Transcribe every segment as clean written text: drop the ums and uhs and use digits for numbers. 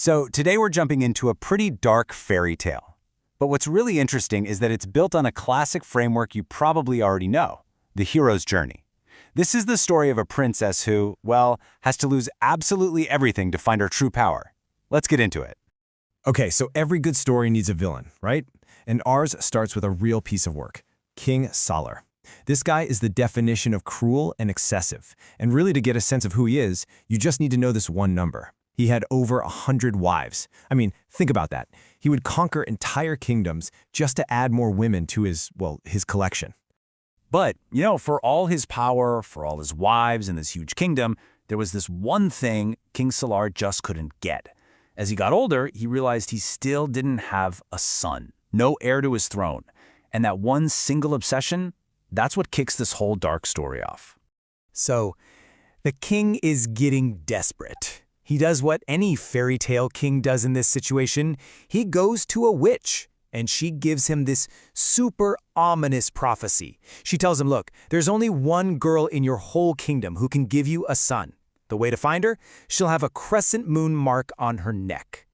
So today we're jumping into a pretty dark fairy tale. But what's really interesting is that it's built on a classic framework you probably already know, the hero's journey. This is the story of a princess who, well, has to lose absolutely everything to find her true power. Let's get into it. Okay, so every good story needs a villain, right? And ours starts with a real piece of work, King Salar. This guy is the definition of cruel and excessive. And really, to get a sense of who he is, you just need to know this one number. He had over 100 wives. I mean, think about that. He would conquer entire kingdoms just to add more women to his collection. But, for all his power, for all his wives and this huge kingdom, there was this one thing King Salar just couldn't get. As he got older, he realized he still didn't have a son, no heir to his throne. And that one single obsession, that's what kicks this whole dark story off. So, the king is getting desperate. He does what any fairy tale king does in this situation. He goes to a witch, and she gives him this super ominous prophecy. She tells him, look, there's only one girl in your whole kingdom who can give you a son. The way to find her, she'll have a crescent moon mark on her neck.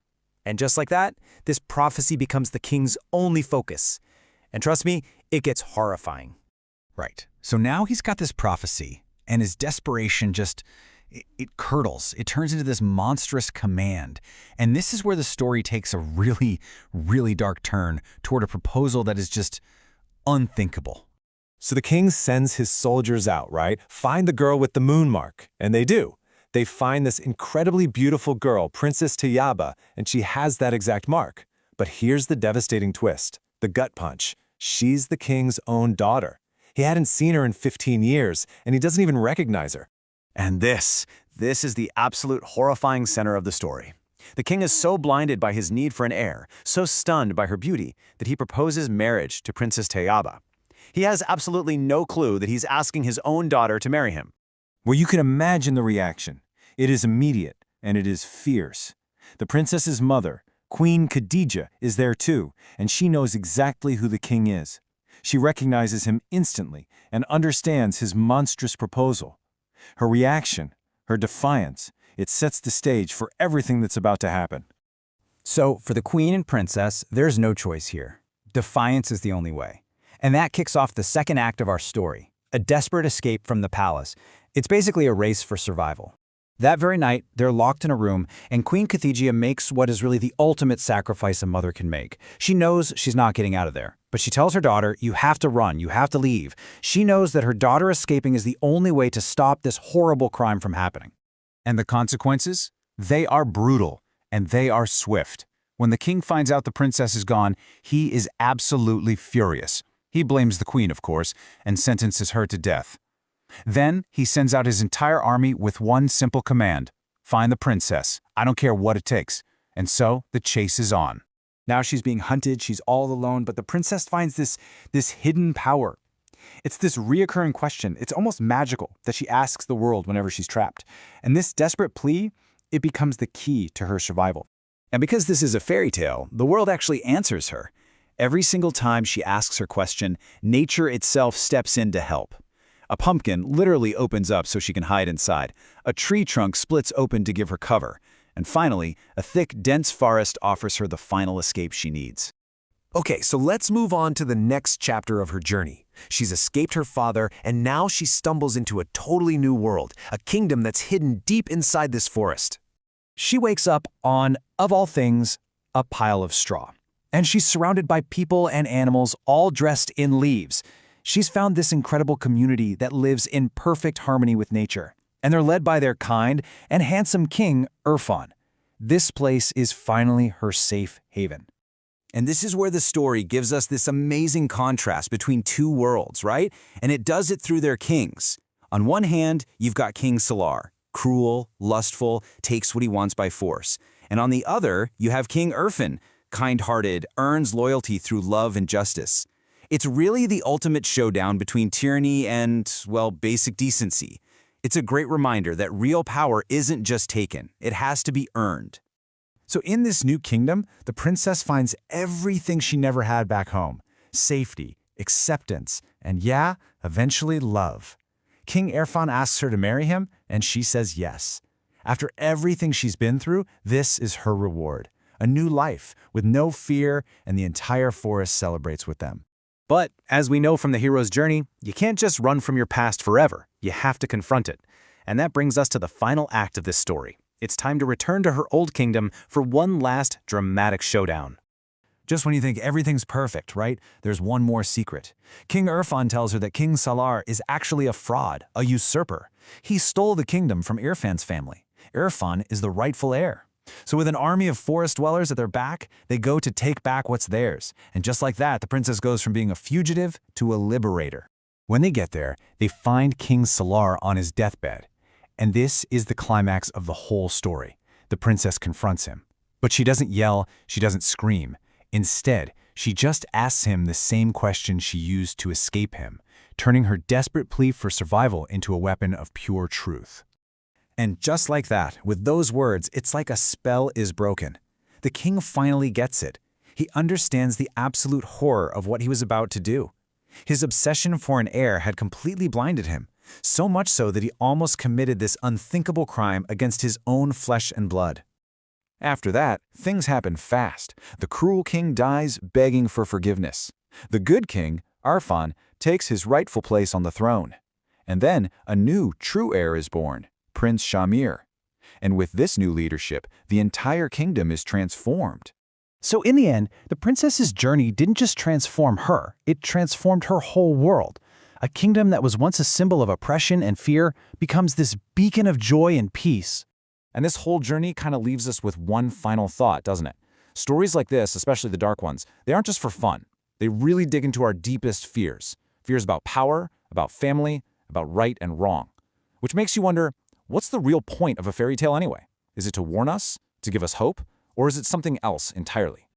And just like that, this prophecy becomes the king's only focus. And trust me, it gets horrifying. Right. So now he's got this prophecy, and his desperation it curdles. It turns into this monstrous command. And this is where the story takes a really, really dark turn toward a proposal that is just unthinkable. So the king sends his soldiers out, right? Find the girl with the moon mark. And they do. They find this incredibly beautiful girl, Princess Tayaba, and she has that exact mark. But here's the devastating twist, the gut punch. She's the king's own daughter. He hadn't seen her in 15 years, and he doesn't even recognize her. And this is the absolute horrifying center of the story. The king is so blinded by his need for an heir, so stunned by her beauty, that he proposes marriage to Princess Tayaba. He has absolutely no clue that he's asking his own daughter to marry him. Well, you can imagine the reaction. It is immediate, and it is fierce. The princess's mother, Queen Khadija, is there too, and she knows exactly who the king is. She recognizes him instantly and understands his monstrous proposal. Her reaction, her defiance, it sets the stage for everything that's about to happen. So, for the queen and princess, there's no choice here. Defiance is the only way. And that kicks off the second act of our story, a desperate escape from the palace. It's basically a race for survival. That very night, they're locked in a room, and Queen Khadija makes what is really the ultimate sacrifice a mother can make. She knows she's not getting out of there, but she tells her daughter, you have to run, you have to leave. She knows that her daughter escaping is the only way to stop this horrible crime from happening. And the consequences? They are brutal, and they are swift. When the king finds out the princess is gone, he is absolutely furious. He blames the queen, of course, and sentences her to death. Then he sends out his entire army with one simple command: find the princess. I don't care what it takes. And so the chase is on. Now she's being hunted, she's all alone, but the princess finds this hidden power. It's this reoccurring question, it's almost magical, that she asks the world whenever she's trapped. And this desperate plea, it becomes the key to her survival. And because this is a fairy tale, the world actually answers her. Every single time she asks her question, nature itself steps in to help. A pumpkin literally opens up so she can hide inside. A tree trunk splits open to give her cover. And finally, a thick, dense forest offers her the final escape she needs. Okay, so let's move on to the next chapter of her journey. She's escaped her father, and now she stumbles into a totally new world, a kingdom that's hidden deep inside this forest. She wakes up on, of all things, a pile of straw. And she's surrounded by people and animals all dressed in leaves. She's found this incredible community that lives in perfect harmony with nature. And they're led by their kind and handsome king, Irfan. This place is finally her safe haven. And this is where the story gives us this amazing contrast between two worlds, right? And it does it through their kings. On one hand, you've got King Salar, cruel, lustful, takes what he wants by force. And on the other, you have King Irfan, kind-hearted, earns loyalty through love and justice. It's really the ultimate showdown between tyranny and, well, basic decency. It's a great reminder that real power isn't just taken, it has to be earned. So in this new kingdom, the princess finds everything she never had back home: safety, acceptance, and eventually love. King Irfan asks her to marry him, and she says yes. After everything she's been through, this is her reward. A new life, with no fear, and the entire forest celebrates with them. But, as we know from the hero's journey, you can't just run from your past forever. You have to confront it. And that brings us to the final act of this story. It's time to return to her old kingdom for one last dramatic showdown. Just when you think everything's perfect, right? There's one more secret. King Irfan tells her that King Salar is actually a fraud, a usurper. He stole the kingdom from Irfan's family. Irfan is the rightful heir. So with an army of forest dwellers at their back, they go to take back what's theirs. And just like that, the princess goes from being a fugitive to a liberator. When they get there, they find King Salar on his deathbed. And this is the climax of the whole story. The princess confronts him. But she doesn't yell, she doesn't scream. Instead, she just asks him the same question she used to escape him, turning her desperate plea for survival into a weapon of pure truth. And just like that, with those words, it's like a spell is broken. The king finally gets it. He understands the absolute horror of what he was about to do. His obsession for an heir had completely blinded him, so much so that he almost committed this unthinkable crime against his own flesh and blood. After that, things happen fast. The cruel king dies begging for forgiveness. The good king, Arfan, takes his rightful place on the throne. And then a new, true heir is born, Prince Shamir. And with this new leadership, the entire kingdom is transformed. So in the end, the princess's journey didn't just transform her, it transformed her whole world. A kingdom that was once a symbol of oppression and fear becomes this beacon of joy and peace. And this whole journey kind of leaves us with one final thought, doesn't it? Stories like this, especially the dark ones, they aren't just for fun. They really dig into our deepest fears. Fears about power, about family, about right and wrong. Which makes you wonder, what's the real point of a fairy tale anyway? Is it to warn us? To give us hope? Or is it something else entirely?